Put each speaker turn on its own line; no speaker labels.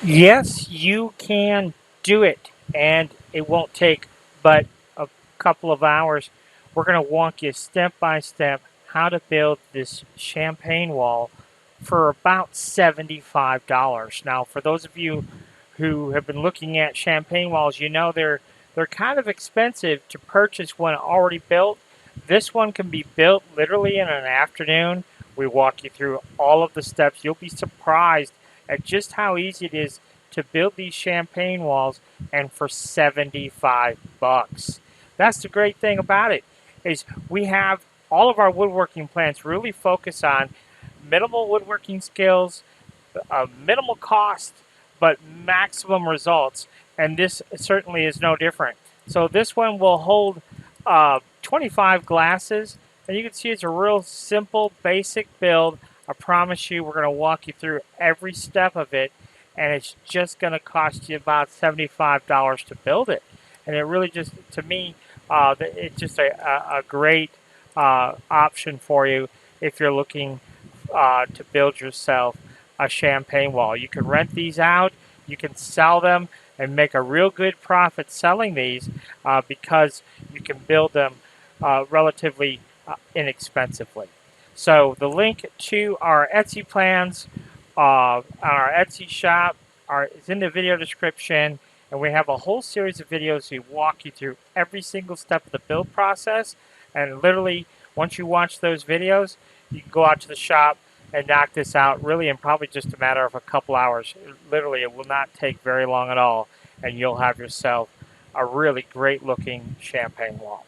Yes, you can do it, and it won't take but a couple of hours. We're going to walk you step by step how to build this champagne wall for about $75. Now, for those of you who have been looking at champagne walls, you know they're kind of expensive to purchase when already built. This one can be built literally in an afternoon. We walk you through all of the steps. You'll be surprised at just how easy it is to build these champagne walls, and for 75 bucks. That's the great thing about it, is we have all of our woodworking plants really focus on minimal woodworking skills, minimal cost, but maximum results. And this certainly is no different. So this one will hold 25 glasses, and you can see it's a real simple, basic build. I promise you, we're going to walk you through every step of it, and it's just going to cost you about $75 to build it. And it really just, to me, it's just a great option for you if you're looking to build yourself a champagne wall. You can rent these out, you can sell them, and make a real good profit selling these because you can build them relatively inexpensively. So the link to our Etsy plans on our Etsy shop is in the video description, and we have a whole series of videos we walk you through every single step of the build process. And literally, once you watch those videos, you can go out to the shop and knock this out really in probably just a matter of a couple hours. Literally, it will not take very long at all, and you'll have yourself a really great looking champagne wall.